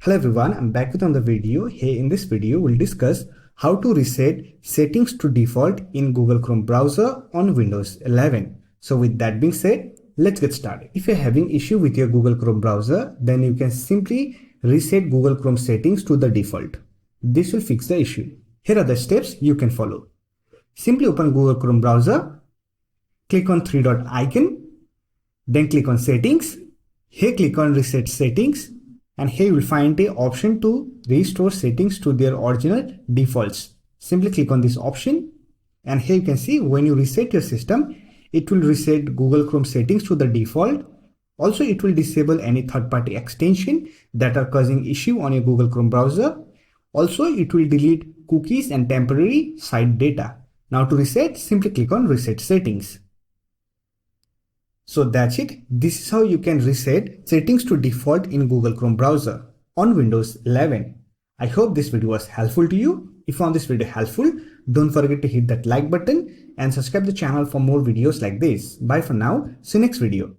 Hello everyone, I'm back with another video. Here in this video, we'll discuss how to reset settings to default in Google Chrome browser on Windows 11. So with that being said, let's get started. If you're having issue with your Google Chrome browser, then you can simply reset Google Chrome settings to the default. This will fix the issue. Here are the steps you can follow. Simply open Google Chrome browser, click on three dot icon, then click on settings. Here click on reset settings. And here you will find the option to restore settings to their original defaults. Simply click on this option, and here you can see when you reset your system, it will reset Google Chrome settings to the default. Also, it will disable any third-party extension that are causing issue on your Google Chrome browser. Also, it will delete cookies and temporary site data. Now to reset, simply click on reset settings. So that's it. This is how you can reset settings to default in Google Chrome browser on Windows 11. I hope this video was helpful to you. If you found this video helpful, don't forget to hit that like button and subscribe the channel for more videos like this. Bye for now. See you next video.